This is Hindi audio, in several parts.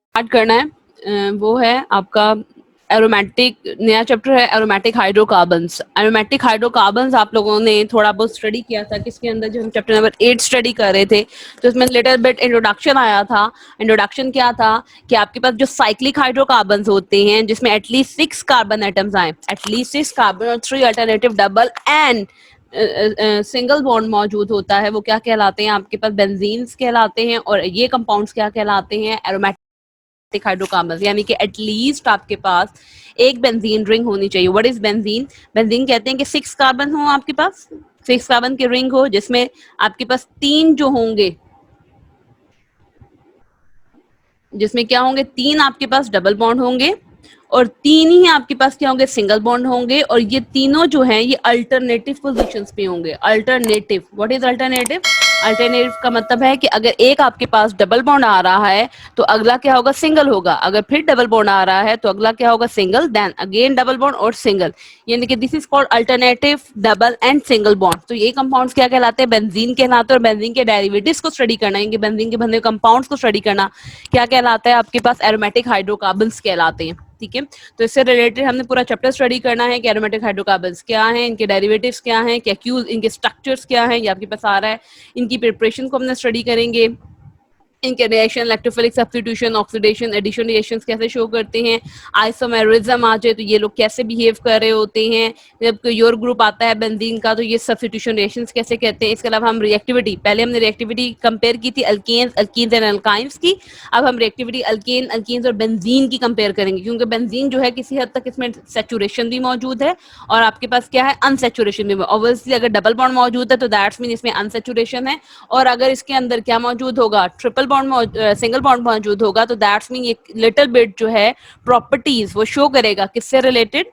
स्टार्ट करना है वो है आपका एरोमेटिक, नया चैप्टर है एरोमेटिक हाइड्रोकार्बन्स। एरोमेटिक हाइड्रोकार्बन्स आप लोगों ने थोड़ा बहुत स्टडी किया था, किसके अंदर जो हम चैप्टर नंबर 8 स्टडी कर रहे थे, तो इसमें लिटिल बिट इंट्रोडक्शन आया था। इंट्रोडक्शन क्या था कि आपके पास जो साइक्लिक हाइड्रोकार्बन्स होते हैं जिसमें एटलीस्ट 6 कार्बन एटम्स आए, एटलीस्ट 6 कार्बन और 3 alternative double and single bond मौजूद होता है, वो क्या कहलाते हैं? आपके पास बेंजीन्स कहलाते हैं। और ये कंपाउंड्स क्या कहलाते हैं? Aromatic hydrocarbons. यानी कि एटलीस्ट आपके पास एक बेंजीन रिंग होनी चाहिए। What is benzene? बेंजीन कहते हैं कि 6 कार्बन हो आपके पास, 6 कार्बन की रिंग हो जिसमें आपके पास 3 जो होंगे, जिसमें क्या होंगे? 3 आपके पास डबल बॉन्ड होंगे और 3 ही आपके पास क्या होंगे? सिंगल बॉन्ड होंगे। और ये तीनों जो हैं ये अल्टरनेटिव पोजीशंस पे होंगे। Alternative, what is alternative? Alternative का मतलब है कि अगर एक आपके पास डबल बॉन्ड आ रहा है तो अगला क्या होगा? सिंगल होगा। अगर फिर डबल बॉन्ड आ रहा है तो अगला क्या होगा? Single, then again double bond और सिंगल। यानी कि this is called alternative double and single bond. तो ये कंपाउंड्स क्या कहलाते हैं? बेंजीन कहलाते हैं। और बेंजीन के डेरिवेटिव्स को स्टडी करना, इनके बेंजीन के बने हुए कंपाउंड्स को स्टडी करना क्या कहलाता है? आपके पास एरोमेटिक हाइड्रोकार्बन्स कहलाते हैं। ठीक है, तो इससे रिलेटेड हमने पूरा चैप्टर स्टडी करना है कि एरोमेटिक हाइड्रोकार्बन्स क्या हैं, इनके डेरिवेटिव्स क्या हैं, क्या क्यूज, इनके स्ट्रक्चर्स क्या हैं, ये आपके पास आ रहा है। इनकी प्रिपरेशन को हमने स्टडी करेंगे। इनके reaction, electrophilic substitution, oxidation, addition reactions कैसे शो करते हैं। आइसोमेरिज्म आ जाए तो ये लोग कैसे बिहेव कर रहे होते हैं। जब योर ग्रुप आता है बेंजीन का तो ये सब्स्टिट्यूशन रिएक्शंस कैसे कहते हैं। इसके अलावा हम रिएक्टिविटी, पहले हमने रिएक्टिविटी कंपेयर की थी अल्केन्स, अल्कीन्स एंड अल्काइन्स की। अब हम रिएक्टिविटी अल्केन, अल्कीन्स और बेंजीन की कंपेयर करेंगे, क्योंकि बेंजीन जो है किसी हद तक इसमें सैचुरेशन भी मौजूद है और आपके पास क्या है? अनसैचुरेशन भी। ऑब्वियसली अगर डबल बॉन्ड मौजूद है तो दैट्स मीन इसमें अनसैचुरेशन है। और अगर इसके अंदर क्या मौजूद होगा? ट्रिपल बॉन्ड, सिंगल बॉन्ड मौजूद होगा तो दैट्स मीन ये लिटिल बिट जो है प्रॉपर्टीज वो शो करेगा किससे related?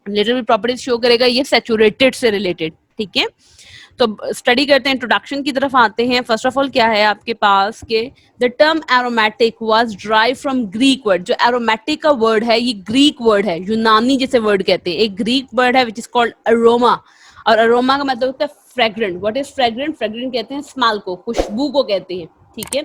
Little bit properties show करेगा ये सैचुरेटेड से रिलेटेड। ठीक है, तो स्टडी करते हैं, इंट्रोडक्शन की तरफ आते हैं। फर्स्ट ऑफ ऑल क्या है आपके पास के the term aromatic was drive from Greek word. जो एरोमेटिक का वर्ड है ये ग्रीक वर्ड है, यूनानी जिसे वर्ड कहते हैं। एक ग्रीक वर्ड है विच इज कॉल्ड अरोमा। और अरोमा का मतलब होता है fragrant. What is fragrant? Fragrant कहते हैं स्मेल को, खुशबू को कहते हैं। ठीक है,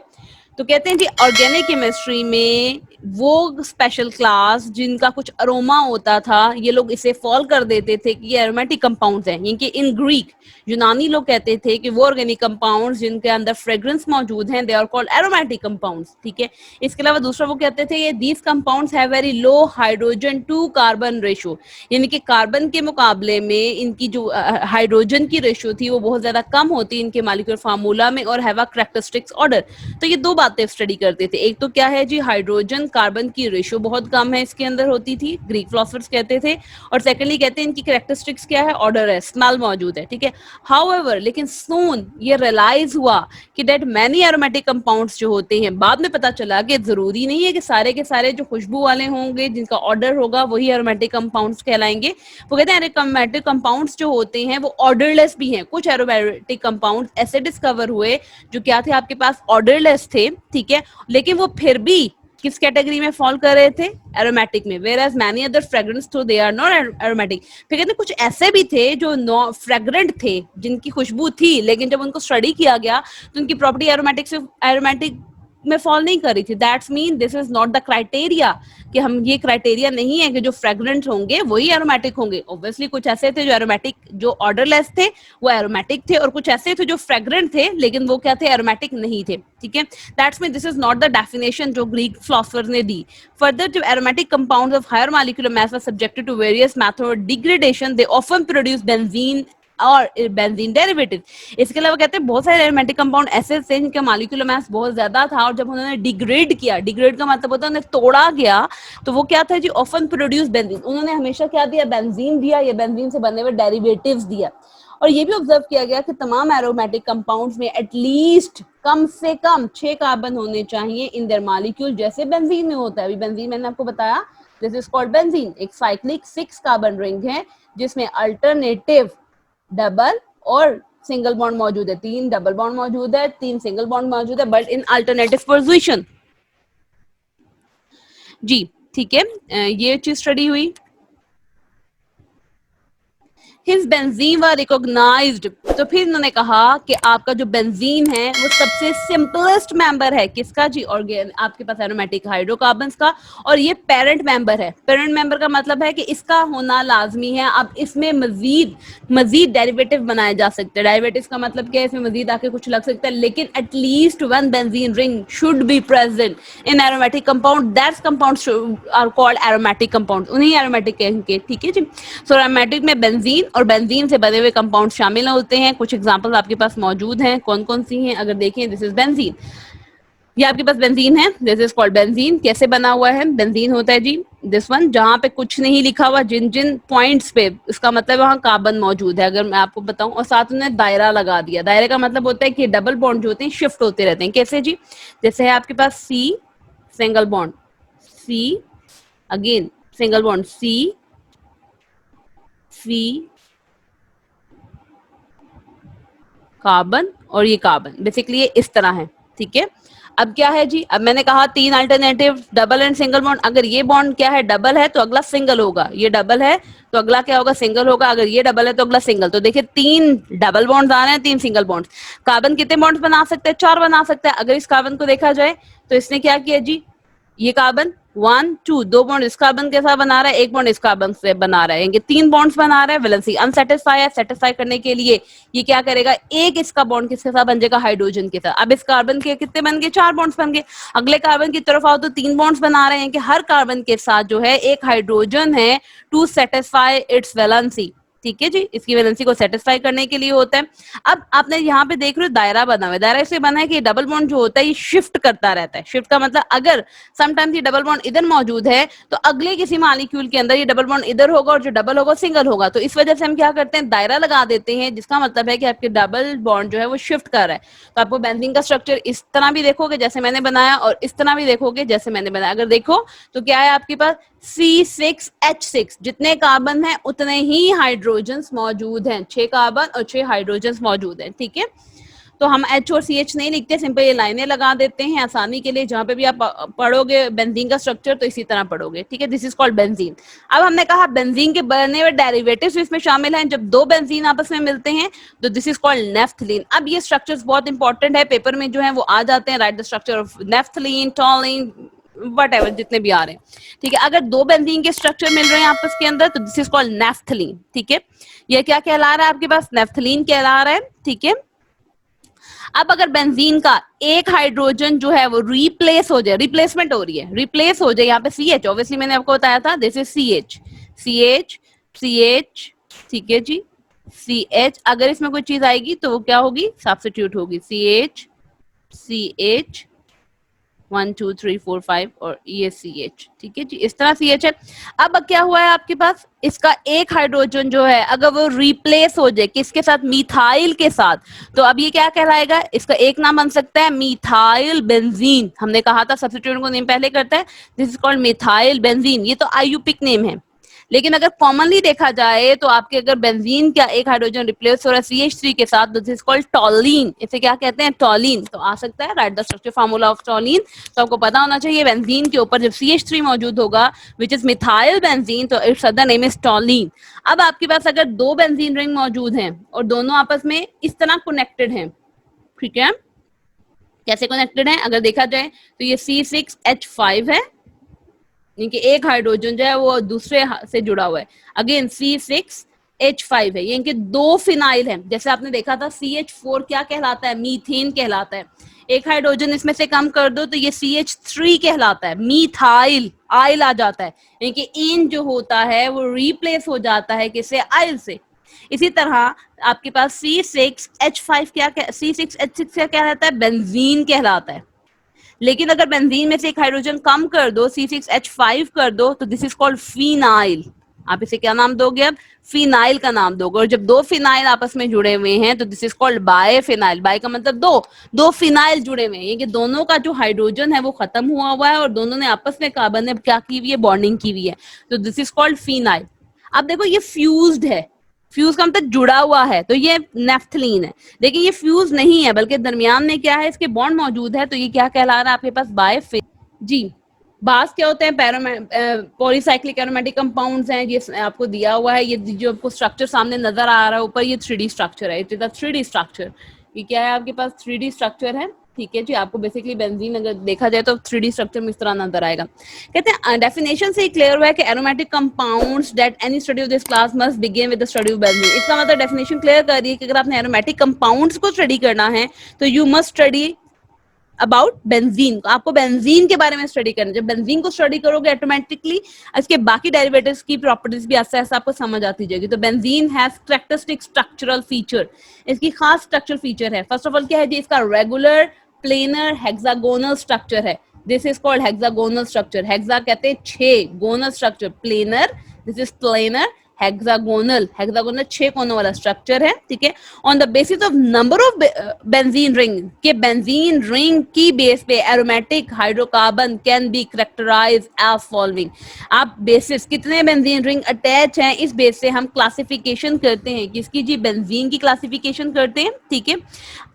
तो कहते हैं जी ऑर्गेनिक केमिस्ट्री में वो स्पेशल क्लास जिनका कुछ अरोमा होता था ये लोग इसे फॉल कर देते थे कि ये एरोमेटिक कंपाउंड्स हैं। यानी कि इन ग्रीक, यूनानी लोग कहते थे कि वो ऑर्गेनिक कंपाउंड्स जिनके अंदर फ्रेग्रेंस मौजूद हैं they are called aromatic compounds. ठीक है, इसके अलावा दूसरा वो कहते थे ये these compounds have very low hydrogen to carbon ratio. यानी कि कार्बन के मुकाबले में इनकी जो हाइड्रोजन की रेशो थी वो बहुत ज्यादा कम होती इनके मॉलिक्यूलर फार्मूला में और हैव अ कैरेक्टरिस्टिक्स ऑर्डर। तो ये दो बातें स्टडी करते थे। एक तो क्या है जी, हाइड्रोजन कार्बन की रेशो बहुत कम है इसके अंदर होती थी, ग्रीक फिलोसफर्स कहते थे। और सेकेंडली कहते हैं इनकी कैरेक्टरिस्टिक्स क्या है? ऑर्डर है, स्मेल मौजूद है। ठीक है, हाउएवर लेकिन सून ये रियलाइज हुआ कि दैट मैनी एरोमेटिक कंपाउंड्स जो होते हैं, बाद में पता चला कि जरूरी नहीं है कि सारे के सारे जो खुशबू वाले होंगे जिनका ऑर्डर होगा वही एरोमेटिक कंपाउंड्स कहलाएंगे। वो कहते हैं एरोमेटिक कंपाउंड्स जो होते हैं वो ऑर्डरलेस भी हैं। कुछ एरोमेटिक कंपाउंड ऐसे डिस्कवर हुए जो क्या थे? आपके पास ऑर्डरलेस थे। ठीक है, लेकिन वो फिर भी किस कैटेगरी में फॉल कर रहे थे? एरोमेटिक में। Whereas many other fragrance तो दे आर नॉट एरोमेटिक। फिर कहते हैं कुछ ऐसे भी थे जो नॉ फ्रेग्रेंट थे, जिनकी खुशबू थी, लेकिन जब उनको स्टडी किया गया तो उनकी प्रॉपर्टी एरोमेटिक से एरोमेटिक में फॉल नहीं कर रही थी। That's mean this is not the criteria, कि हम ये क्राइटेरिया नहीं है कि जो फ्रेग्रेंट होंगे वही एरोमेटिक होंगे। ऑब्वियसली कुछ ऐसे थे जो एरोमेटिक, जो ऑर्डरलेस थे वो एरोमेटिक थे, और कुछ ऐसे थे जो फ्रेग्रेंट थे लेकिन वो क्या थे? एरोमेटिक नहीं थे। ठीक है, that's mean this is not the definition जो ग्रीक फिलोसफर ने दी। फर्दर जो aromatic compounds of higher molecular mass are subjected to various method degradation, they often produce benzene और बेंजीन डेरिवेटिव। इसके अलावा कहते हैं बहुत सारे एरोमेटिक कंपाउंड ऐसे थे जिनका मॉलिक्यूलर मास बहुत ज्यादा था, और जब उन्होंने डिग्रेड किया, डिग्रेड का मतलब होता है उन्हें तोड़ा गया, तो वो क्या था जी? Often produce benzene. उन्होंने हमेशा क्या दिया? बेंजीन दिया, या बेंजीन से बने हुए डेरिवेटिव्स दिया। और ये भी ऑब्जर्व किया गया कि तमाम एरोमेटिक कंपाउंड्स में एटलीस्ट कम से कम 6 कार्बन होने चाहिए इन देयर मॉलिक्यूल, जैसे बेंजीन में होता है। अभी बेंजीन मैंने आपको बताया, दिस इज कॉल्ड बेंजीन। एक साइक्लिक 6 कार्बन रिंग है जिसमें अल्टरनेटिव डबल और सिंगल बॉन्ड मौजूद है। 3 डबल बॉन्ड मौजूद है, 3 सिंगल बॉन्ड मौजूद है, बट इन अल्टरनेटिव पोजीशन। जी ठीक है, ये चीज स्टडी हुई। हिज बेंजीन वर रिकॉग्नाइज्ड, तो फिर इन्होंने कहा कि आपका जो बेंजीन है वो सबसे सिंपलेस्ट मेंबर है किसका जी, ऑर्गेन आपके पास एरोमेटिक हाइड्रोकार्बन्स का, और ये पेरेंट मेंबर है। पेरेंट मेंबर का मतलब है कि इसका होना लाजमी है। अब इसमें मजीद मजीद डेरिवेटिव बनाए जा सकते हैं। डेरिवेटिव का मतलब क्या है, इसमें मजीद आके कुछ लग सकता है, लेकिन at least one benzene ring should be present in aromatic compound, that's compounds are called aromatic compound, उन्हीं एरोमेटिक कहेंगे, ठीक है जी। सो एरोमेटिक में बेंजीन और बेंजीन से बने हुए कंपाउंड शामिल होते हैं। कुछ एग्जांपल्स आपके पास मौजूद हैं, कौन कौन सी हैं अगर देखें, दिस इज बेंजीन, ये आपके पास बेंजीन है, दिस इज कॉल्ड बेंजीन। कैसे बना हुआ है बेंजीन, होता है जी दिस वन, जहां पे कुछ नहीं लिखा हुआ, जिन जिन पॉइंट्स पे, इसका मतलब वहां कार्बन मौजूद है, अगर मैं आपको बताऊं, और साथ में दायरा लगा दिया। दायरे का मतलब होता है कि डबल बॉन्ड जो होते हैं शिफ्ट होते रहते हैं। कैसे जी, जैसे है आपके पास C single bond, see again single bond, सी सी कार्बन और ये कार्बन, बेसिकली ये इस तरह है, ठीक है। अब क्या है जी, अब मैंने कहा तीन alternative, double and single bond. अगर ये बॉन्ड क्या है, डबल है तो अगला सिंगल होगा, ये डबल है तो अगला क्या होगा, सिंगल होगा। अगर ये डबल है तो अगला सिंगल। तो देखिए तीन डबल बॉन्ड्स आ रहे हैं, तीन सिंगल बॉन्ड्स। कार्बन कितने बॉन्ड्स बना सकते हैं, चार बना सकते हैं। अगर इस कार्बन को देखा जाए तो इसने क्या किया जी, ये कार्बन 1 2 दो बॉन्ड इस कार्बन के साथ बना रहा है, एक बॉन्ड इस कार्बन से बना रहा है, ये तीन बॉन्ड्स बना रहा है। वैलेंसी अनसेटिस्फाई है, सेटिस्फाई करने के लिए ये क्या करेगा, एक इसका बॉन्ड किसके साथ बन जाएगा, हाइड्रोजन के साथ। अब इस कार्बन के कितने बन गए, चार बॉन्ड्स बन गए। अगले कार्बन की तरफ आओ तो तीन बॉन्ड्स बना रहे हैं कि हर कार्बन के साथ जो है एक हाइड्रोजन है, टू सेटिस्फाई इट्स वैलेंसी, ठीक है जी, इसकी वैलेंसी को सेटिस्फाई करने के लिए होता है। अब आपने यहाँ पे देख रहे हो दायरा बना हुआ है, दायरा इससे बना है कि डबल बॉन्ड जो होता है ये शिफ्ट करता रहता है। शिफ्ट का मतलब अगर समटाइम्स ये डबल बॉन्ड इधर मौजूद है तो अगले किसी मॉलिक्यूल के अंदर ये डबल बॉन्ड इधर होगा और जो डबल होगा सिंगल होगा। तो इस वजह से हम क्या करते हैं, दायरा लगा देते हैं, जिसका मतलब है कि आपके डबल बॉन्ड जो है वो शिफ्ट कर रहा है। तो आपको बेंजीन का स्ट्रक्चर इस तरह भी देखोगे जैसे मैंने बनाया, और इस तरह भी देखोगे जैसे मैंने बनाया। अगर देखो तो क्या है आपके पास C6H6, जितने कार्बन हैं उतने ही हाइड्रोजन्स मौजूद हैं, 6 कार्बन और 6 हाइड्रोजन्स मौजूद हैं, ठीक है। तो हम H और CH नहीं लिखते, सिंपल ये लाइनें लगा देते हैं आसानी के लिए। जहां पे भी आप पढ़ोगे बेंजीन का स्ट्रक्चर तो इसी तरह पढ़ोगे, ठीक है। This is called benzene. अब हमने कहा बेंजीन के बने हुए डेरिवेटिव्स इसमें शामिल हैं। जब दो बेंजीन आपस में मिलते हैं तो दिस इज कॉल्ड नेफ्थलीन। अब ये स्ट्रक्चर्स बहुत इंपॉर्टेंट है, पेपर में जो है वो आ जाते हैं, right the structure of naphthalene, टॉलिन, what जितने भी आ रहे हैं, ठीक है। अगर दो बेंजीन के स्ट्रक्चर मिल रहे हैं आपस के अंदर तो दिस इज कॉल्ड नेफ्थलीन, ठीक है। ये क्या कहला रहा है आपके पास, नेफ्थलीन कहला रहा है, ठीक है। अब अगर बेंजीन का एक हाइड्रोजन जो है वो रिप्लेस हो जाए, रिप्लेसमेंट हो रही है, रिप्लेस हो जाए, यहाँ पे CH, ऑब्वियसली मैंने आपको बताया था this is CH, CH CH, ठीक है जी, CH। अगर इसमें कोई चीज आएगी तो वो क्या होगी, सब्स्टिट्यूट होगी, CH CH 1 2 3 4 5 और ये CH, ठीक है जी, इस तरह CH है। अब क्या हुआ है आपके पास, इसका एक हाइड्रोजन जो है अगर वो रिप्लेस हो जाए किसके साथ, मिथाइल के साथ, तो अब ये क्या कहलाएगा, इसका एक नाम बन सकता है मिथाइल बेंजीन। हमने कहा था सब्स्टिट्यूट को नेम पहले करता है, this is called methyl benzene. ये तो आईयूपिक नेम है, लेकिन अगर कॉमनली देखा जाए तो आपके अगर बेंजीन का एक हाइड्रोजन रिप्लेस हो रहा है CH3 के साथ, दिस इज कॉल्ड टॉलीन। इसे क्या कहते हैं, टॉलीन। तो आ सकता है, right the structure formula of toluene. तो आपको पता होना चाहिए बेंजीन के ऊपर जब CH3 मौजूद होगा विच इज मिथाइल बेंजीन, तो इट्स अदर नेम इज टॉलीन। अब आपके पास अगर दो बेंजीन रिंग मौजूद हैं और दोनों आपस में इस तरह कनेक्टेड हैं, ठीक है, कैसे कनेक्टेड है अगर देखा जाए तो ये C6H5 है, इनके एक हाइड्रोजन जो है वो दूसरे से जुड़ा हुआ है, अगेन C6H5 है, ये इनके दो फिनाइल हैं। जैसे आपने देखा था CH4 क्या कहलाता है, मीथेन कहलाता है। एक हाइड्रोजन इसमें से कम कर दो तो ये CH3 कहलाता है, मीथाइल, आइल आ जाता है, इनके इन जो होता है वो रिप्लेस हो जाता है किससे, आइल से। इसी तरह आपके पास C6H5 क्या, C6H6 क्या कहलाता है, बेंजीन कहलाता है। लेकिन अगर बेंजीन में से एक हाइड्रोजन कम कर दो, C6H5 कर दो, तो दिस इज कॉल्ड फिनाइल। आप इसे क्या नाम दोगे, अब फिनाइल का नाम दोगे। और जब दो फिनाइल आपस में जुड़े हुए हैं तो दिस इज कॉल्ड बायफिनाइल। बाय का मतलब दो, दो फिनाइल जुड़े हुए हैं, ये कि दोनों का जो हाइड्रोजन है वो खत्म हुआ हुआ है और दोनों ने आपस में कार्बन ने क्या की हुई है, बॉन्डिंग की हुई है, तो दिस इज कॉल्ड फिनाइल। अब देखो ये फ्यूज्ड है, फ्यूज का मतलब जुड़ा हुआ है, तो ये नेफ्थलीन है। लेकिन ये फ्यूज नहीं है बल्कि दरमियान में क्या है, इसके बॉन्ड मौजूद है, तो ये क्या कहला रहा है आपके पास, बाय जी बास क्या होते हैं, पॉलीसाइक्लिक एरोमेटिक कंपाउंड्स हैं, ये आपको दिया हुआ है, ये जो आपको स्ट्रक्चर सामने नजर आ रहा है ऊपर, ये 3D स्ट्रक्चर है, it is a 3D structure. ये क्या है आपके पास, 3D स्ट्रक्चर है, ठीक है जी। आपको बेसिकली बेंजीन अगर देखा जाए तो 3D स्ट्रक्चर में इस तरह नजर आएगा। कहते हैं डेफिनेशन से क्लियर हुआ है कि aromatic compounds that any study of this class must begin with the study of benzene. इसका मतलब डेफिनेशन क्लियर कर रही है कि अगर आपने एरोमेटिक कंपाउंड्स को स्टडी करना है तो you must study about benzene. आपको बेंजीन के बारे में स्टडी करना। जब बेंजीन को स्टडी करोगे ऑटोमेटिकली इसके बाकी डेरिवेटिव्स की प्रॉपर्टीज भी ऐसा ऐसा आपको समझ आती जाएगी। तो benzene has characteristic structural feature, इसकी खास स्ट्रक्चरल फीचर है। फर्स्ट ऑफ ऑल क्या है जी, इसका रेगुलर प्लेनर हेक्सागोनल स्ट्रक्चर है। This is called hexagonal structure. Hexa कहते हैं 6, gonal structure, planar, this is planar, hexagonal, hexagonal 6 कोनों वाला स्ट्रक्चर है, ठीक है। On the basis of number of benzene ring, के बेंजीन रिंग की बेस पे aromatic hydrocarbon can be characterized as following. आप बेसिस कितने बेंजीन रिंग अटैच हैं इस बेस से हम क्लासिफिकेशन करते हैं, किसकी जी, बेंजीन की क्लासिफिकेशन करते हैं, ठीक है।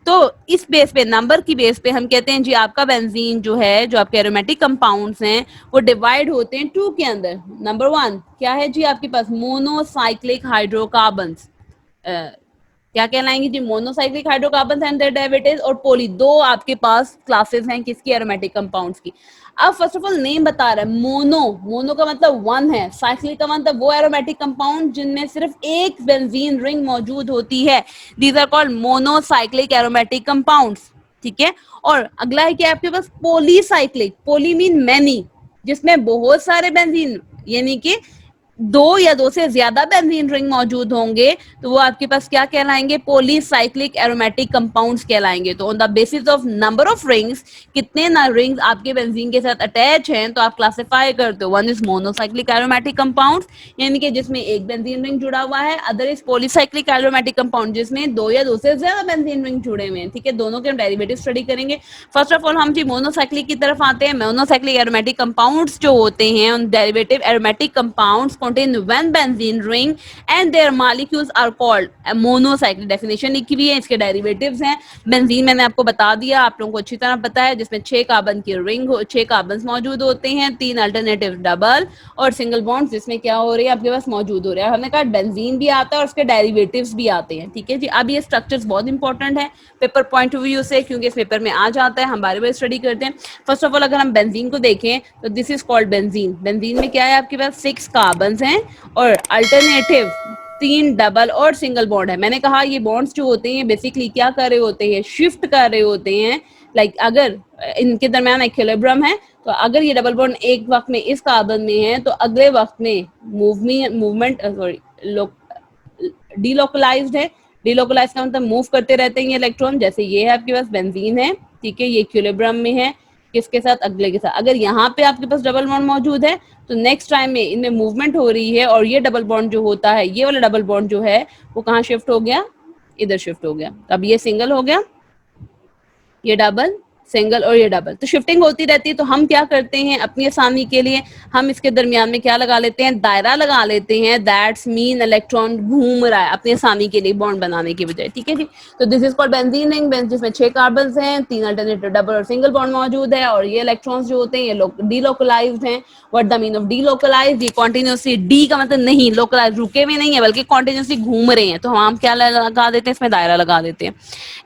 तो इस बेस पे, नंबर की बेस पे हम कहते हैं जी आपका बेंजीन जो है, जो आपके एरोमेटिक कंपाउंड्स हैं वो डिवाइड होते हैं 2 के अंदर। नंबर 1 क्या है जी आपके पास, मोनोसाइक्लिक हाइड्रोकार्बन्स, क्या कहलाएंगे जी, monocyclic hydrocarbon and their derivatives, और पॉली, 2 आपके पास क्लासेस हैं किसकी, एरोमेटिक कंपाउंड्स की। अब फर्स्ट ऑफ ऑल नेम बता रहा है, मोनो, मोनो का मतलब 1 है, साइक्लिक का मतलब वो एरोमेटिक कंपाउंड जिनमें सिर्फ एक बेंजीन रिंग मौजूद होती है, these are called monocyclic aromatic compounds, ठीक है। और अगला है कि आपके पास पॉलीसाइक्लिक, पॉली मीन मैनी, जिसमें बहुत सारे बेंजीन, यानी कि 2 या 2 से ज्यादा बेंजीन रिंग मौजूद होंगे तो वो आपके पास क्या कहलाएंगे, पॉलीसाइक्लिक एरोमेटिक कंपाउंड्स कहलाएंगे। तो on the basis of number of rings, कितने ना रिंग्स आपके बेंजीन के साथ अटैच हैं, तो आप क्लासिफाई करते हो। 1 इज मोनोसाइक्लिक एरोमेटिक कंपाउंड्स, यानी कि जिसमें एक बेंजीन रिंग जुड़ा हुआ है। Other is polycyclic aromatic compound, जिसमें 2 या 2 से ज्यादा बेंजीन रिंग जुड़े हुए हैं, ठीक है। दोनों के हम डेरिवेटिव स्टडी करेंगे। फर्स्ट ऑफ ऑल हम जी मोनोसाइक्लिक की तरफ आते हैं। मोनोसाइक्लिक एरोमेटिक कंपाउंड्स जो होते हैं, उन derivative aromatic compounds contain one benzene ring and their molecules are called monocyclic। Definition लिखी हुई है, इसके डेरिवेटिव्स हैं। बेंजीन मैंने आपको बता दिया, आप लोगों को अच्छी तरह पता है, जिसमें 6 कार्बन की रिंग, 6 कार्बन मौजूद होते हैं, 3 अल्टरनेटिव डबल और सिंगल बॉन्ड, जिसमें क्या हो रही है आपके पास मौजूद हो रहा है। हमने कहा बेंजीन भी आता है और उसके डेरिवेटिव्स भी आते हैं, ठीक है जी। अब ये स्ट्रक्चर्स बहुत इंपॉर्टेंट है पेपर पॉइंट ऑफ व्यू से, क्योंकि इस पेपर में आ जाता है, हम बार बार स्टडी करते हैं। फर्स्ट ऑफ ऑल अगर हम बेंजीन को देखें तो this is called benzene. Benzene में क्या है आपके पास, 6 कार्बन हैं और अल्टरनेटिव 3 डबल और सिंगल बॉन्ड है। मैंने कहा ये बॉन्ड्स जो होते हैं बेसिकली क्या कर रहे होते हैं, शिफ्ट कर रहे होते हैं। लाइक अगर इनके दरमियान इक्विलिब्रियम है तो अगर ये डबल बॉन्ड एक वक्त में इस कार्बन में है तो अगले वक्त में मूवमेंट डीलोकलाइज्ड है। डीलोकलाइज का मतलब मूव करते रहते हैं ये इलेक्ट्रॉन। जैसे ये है आपके पास बेंजीन है, ठीक है, ये इक्विलिब्रियम में है, किसके साथ, अगले के साथ। अगर यहाँ पे आपके पास डबल बॉन्ड मौजूद है तो नेक्स्ट टाइम में इनमें मूवमेंट हो रही है और ये डबल बॉन्ड जो होता है, ये वाला डबल बॉन्ड जो है वो कहाँ शिफ्ट हो गया, इधर शिफ्ट हो गया। अब ये सिंगल हो गया, ये डबल, सिंगल और ये डबल, तो शिफ्टिंग होती रहती है। तो हम क्या करते हैं अपनी आसानी के लिए, हम इसके दरमियान में क्या लगा लेते हैं, दायरा लगा लेते हैं। दैट्स मीन इलेक्ट्रॉन घूम रहा है अपनी आसानी के लिए बॉन्ड बनाने की बजाय, ठीक है जी। तो this is called benzene ring, जिसमें 6 कार्बन हैं, 3 अल्टरनेटिव डबल और सिंगल बॉन्ड मौजूद है, और ये इलेक्ट्रॉन्स जो होते हैं ये डीलोकलाइज्ड हैं। What the mean of delocalised, ये कॉन्टिन्यूसली, डी का मतलब नहीं, लोकलाइज रुके हुए नहीं है बल्कि कॉन्टिन्यूसली घूम रहे हैं, तो हम क्या लगा देते हैं, इसमें दायरा लगा देते हैं,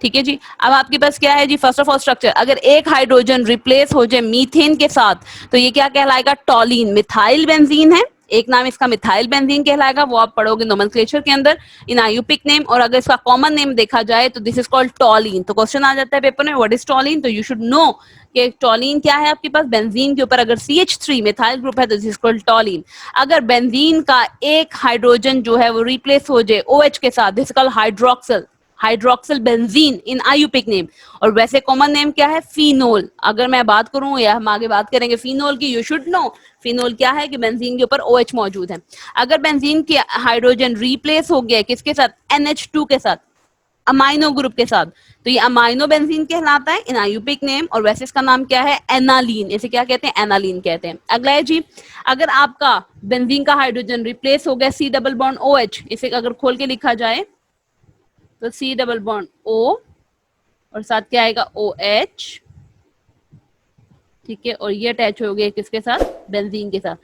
ठीक है जी। अब आपके पास क्या है जी, फर्स्ट ऑफ ऑल स्ट्रक्चर, अगर एक हाइड्रोजन रिप्लेस हो जाए मीथेन के साथ तो ये क्या कहलाएगा, टॉलीन। मिथाइल बेंजीन है, एक नाम इसका मिथाइल बेंजीन कहलाएगा, वो आप पढ़ोगे नोमेनक्लेचर के अंदर इन आयुपिक नेम। और अगर इसका कॉमन नेम देखा जाए तो दिस इज कॉल्ड टॉलीन। तो क्वेश्चन आ जाता है पेपर में, व्हाट इज टॉलीन, तो यू शुड नो कि टॉलीन क्या है आपके पास। बेंजीन के ऊपर अगर CH3 मिथाइल ग्रुप है तो दिस इज कॉल्ड टॉलीन। अगर बेंजीन का एक हाइड्रोजन जो है वो रिप्लेस हो जाए OH के साथ, this is called hydroxyl, hydroxyl benzene in IUPAC name. और वैसे कॉमन नेम क्या है, फिनोल। अगर मैं बात करूं या हम आगे बात करेंगे फिनोल की, यू शुड नो फिनोल क्या है कि बेंजीन के ऊपर OH मौजूद है। अगर बेंजीन के हाइड्रोजन रिप्लेस हो गया किसके साथ, NH2 के साथ, अमाइनो ग्रुप के साथ, तो ये अमाइनो बेंजीन कहलाता है इन आयुपिक नेम। और वैसे इसका नाम क्या है, एनालीन। इसे क्या कहते हैं, एनालीन कहते हैं। अगला है जी, अगर आपका बेंजीन का हाइड्रोजन रिप्लेस हो गया C डबल बॉन्ड OH, इसे अगर खोल के लिखा जाए तो C डबल बॉन्ड O और साथ क्या आएगा OH, ठीक है, और ये अटैच हो गया किसके साथ, बेंजीन के साथ।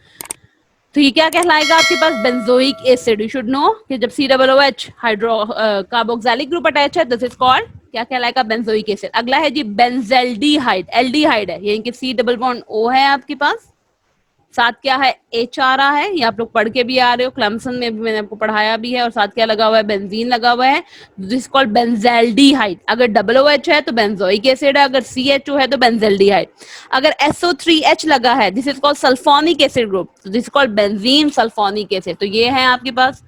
तो ये क्या कहलाएगा आपके पास, benzoic acid. You should know कि जब COOH hydro carboxylic group attach है, दिस इज कॉल्ड क्या कहलाएगा, बेंजोइक एसिड। अगला है जी बेंजेल्डिहाइड, एल्डिहाइड है, यानी कि C डबल बॉन्ड O है आपके पास, साथ क्या है H आ रहा है, ये आप लोग पढ़ के भी आ रहे हो, क्लमसन में भी मैंने आपको पढ़ाया भी है, और साथ क्या लगा हुआ है, बेंजीन लगा हुआ है, दिस कॉल्ड बेंजेल्डिहाइड। अगर OOH है तो बेंजोइक एसिड है, अगर CHO है तो बेंजेल्डिहाइड। अगर SO3H लगा है, this is called sulphonic acid group, this called benzene sulphonic acid. तो ये है आपके पास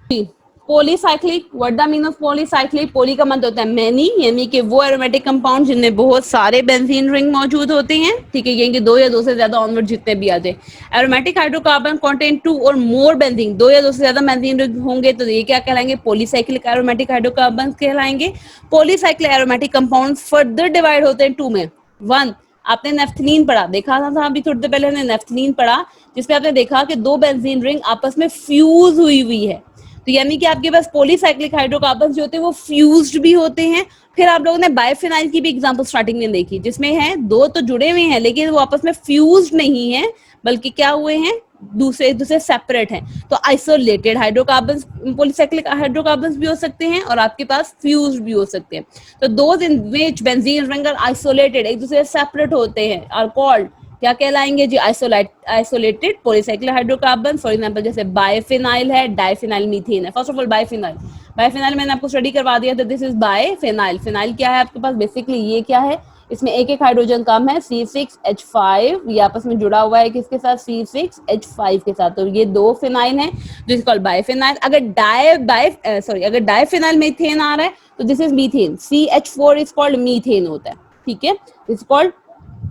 polycyclic. What the mean of polycyclic, poly का मतलब होता है मैनी, यानी कि वो एरोमेटिक कंपाउंड जिनमें बहुत सारे बेंजीन रिंग मौजूद होते हैं, ठीक है, यानी कि दो या दो से ज्यादा ऑनवर्ड जितने भी आ जाए। एरोमेटिक हाइड्रोकार्बन कंटेन टू और मोर बेंजीन, दो या दो से ज्यादा बेंजीन रिंग होंगे तो ये क्या कहलाएंगे, पॉलीसाइक्लिक एरोमेटिक हाइड्रोकार्बन कहलाएंगे। Polycyclic aromatic compound further divide होते हैं टू में। वन, आपने नेफ्थलीन पढ़ा, देखा था अभी थोड़ी देर पहले हमने नेफ्थलीन पढ़ा, जिसपे आपने देखा कि दो बेंजीन रिंग आपस में फ्यूज हुई हुई है, तो यानी कि आपके पास पॉलीसाइक्लिक हाइड्रोकार्बन जो होते हैं वो फ्यूज्ड भी होते हैं। फिर आप लोगों ने बायोफिनाइल की भी एग्जांपल स्टार्टिंग में देखी, जिसमें है दो तो जुड़े हुए हैं लेकिन वो आपस में फ्यूज्ड नहीं है, बल्कि क्या हुए हैं, दूसरे दूसरे सेपरेट हैं। तो आइसोलेटेड हाइड्रोकार्बन्स, पॉलीसाइक्लिक हाइड्रोकार्बन्स भी हो सकते हैं और आपके पास फ्यूज्ड भी हो सकते हैं। तो those in which benzene ring are isolated, एक दूसरे से सेपरेट होते हैं, आर कॉल्ड क्या कहलाएंगे जी, isolated polycyclic hydrocarbon. For example जैसे बायफिनाइल है, डाइफिनाइल मीथेन है। First of all biphenyl, biphenyl मैंने आपको स्टडी करवा दिया था, दिस इज बायफिनाइल। फिनाइल क्या है आपके पास, बेसिकली ये क्या है, इसमें एक एक हाइड्रोजन कम है, C6H5, ये आपस में जुड़ा हुआ है किसके साथ, C6H5 के साथ, तो ये दो फिनाइल हैं जो इज कॉल्ड बायफिनाइल। अगर डाइफिनाइल मीथेन आ रहा है तो this is methane, CH4 is called methane होता है, ठीक है, इज कॉल्ड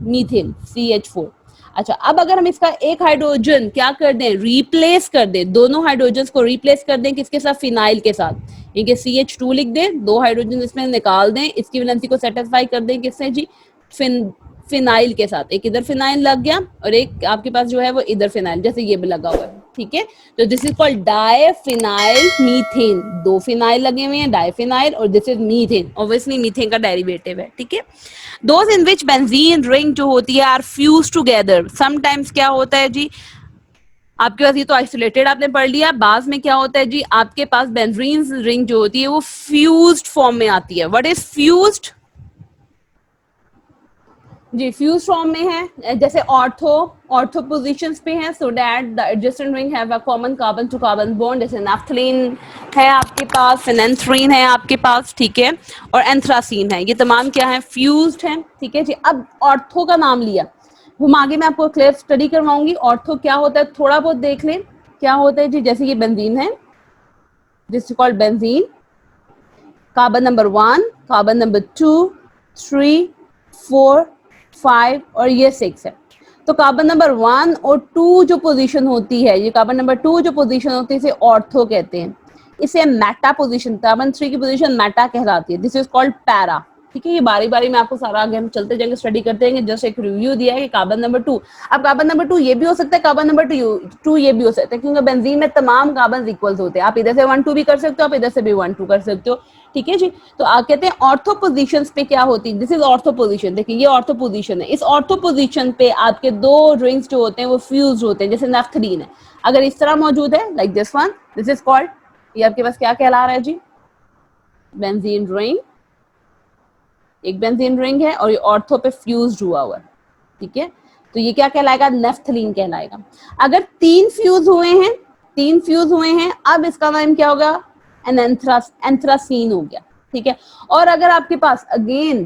मीथेन CH4। अच्छा, अब अगर हम इसका एक हाइड्रोजन क्या कर दें, रिप्लेस कर दें, दोनों हाइड्रोजन को रिप्लेस कर दें किसके साथ, फिनाइल के साथ, यानी CH2 लिख दें, दो हाइड्रोजन इसमें निकाल दें, इसकी वैलेंसी को सेटिस्फाई कर दें किससे जी, फिनाइल के साथ। एक इधर फिनाइल लग गया और एक आपके पास जो है वो इधर फिनाइल, जैसे ये भी लगा हुआ है, ठीक है। तो this is called diphenyl methane, दो फिनाइल लगे हुए हैं डाइफिनाइल, और this is methane, obviously methane का डेरिवेटिव है, ठीक है। Those in which benzene ring जो होती है आर फ्यूज टुगेदर, समटाइम्स क्या होता है जी, आपके पास ये तो आइसोलेटेड आपने पढ़ लिया, बाद में क्या होता है जी, आपके पास बेंजीन रिंग जो होती है वो फ्यूज्ड फॉर्म में आती है। व्हाट इज फ्यूज्ड जी, फ्यूज फॉर्म में है, जैसे ऑर्थो पोजीशंस पे है, so that the adjacent ring have a common carbon to carbon bond, जैसे नाफ्थलीन है आपके पास, फेनेंथ्रीन है आपके पास, ठीक है, और एंथ्रासीन है, ये तमाम क्या है, फ्यूज्ड है, ठीक है जी। अब ऑर्थो का नाम लिया, हम आगे मैं आपको क्लियर स्टडी करवाऊंगी ऑर्थो क्या होता है, थोड़ा बहुत देख लें क्या होता है जी। जैसे ये बेंजीन है, this is called benzene, carbon number 1, carbon number 2, 3, 4, 5 और ये 6 है। तो कार्बन नंबर 1 और 2 जो पोजीशन होती है, ये कार्बन नंबर 2 जो पोजीशन होती है इसे ऑर्थो कहते हैं। इसे मेटा पोजीशन, कार्बन 3 की पोजीशन मेटा कहलाती है, दिस इज कॉल्ड पैरा, ठीक है। ये बारी बारी में आपको सारा आगे हम चलते जाएंगे, स्टडी करते जाएंगे, जस्ट एक रिव्यू दिया है कि कार्बन नंबर 2, अब कार्बन नंबर 2 ये भी हो सकता है, कार्बन नंबर 2 ये भी हो सकता है, क्योंकि बेंजीन में तमाम कार्बन इक्वल्स होते हैं, आप इधर से 1 2 भी कर सकते हो, आप इधर से भी 1 2 कर सकते हो, ठीक है जी। तो आप कहते हैं ऑर्थो पोजीशंस पे क्या होती है, दिस इज ऑर्थो पोजीशन, देखिए ये ऑर्थो पोजीशन है, इस ऑर्थो पोजीशन पे आपके दो रिंग्स जो होते हैं वो फ्यूज होते हैं, जैसे नेफ्थलीन है, अगर इस तरह मौजूद है like this one, this is called, ये आपके पास क्या कहला रहा है जी, बेंजीन रिंग, एक बेंजीन रिंग है और ये ऑर्थो पे फ्यूज्ड हुआ है, ठीक है। तो ये क्या कहलाएगा, नेफ्थलीन कहलाएगा। अगर तीन फ्यूज हुए हैं, अब इसका नाम क्या होगा, एंथ्रासीन हो गया, ठीक है। और अगर आपके पास अगेन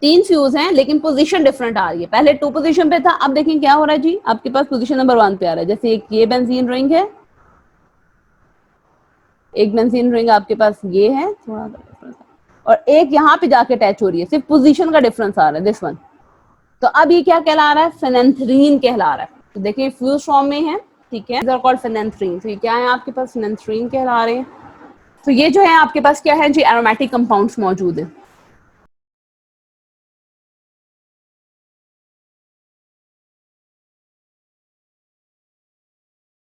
तीन फ्यूज हैं लेकिन पोजीशन डिफरेंट आ रही है, पहले 2 पोजीशन पे था, अब देखें क्या हो रहा है जी, आपके पास पोजीशन नंबर 1 पे आ रहा है, जैसे एक ये बेंजीन रिंग है, एक बेंजीन रिंग आपके पास ये है थोड़ा सा, और एक यहाँ पे जाके अटैच हो रही है, सिर्फ पोजीशन का डिफरेंस आ रहा है, दिस वन। तो अब ये क्या कहला रहा है, फेनेंथ्रीन कहला रहा है। तो देखिए फ्यूज फॉर्म में है, ठीक है, दर कॉल्ड फेनेंथ्रीन। तो ये क्या है आपके पास, फेनेंथ्रीन कहला रहे हैं। तो ये जो है आपके पास क्या है जी, एरोमेटिक कंपाउंड्स मौजूद है,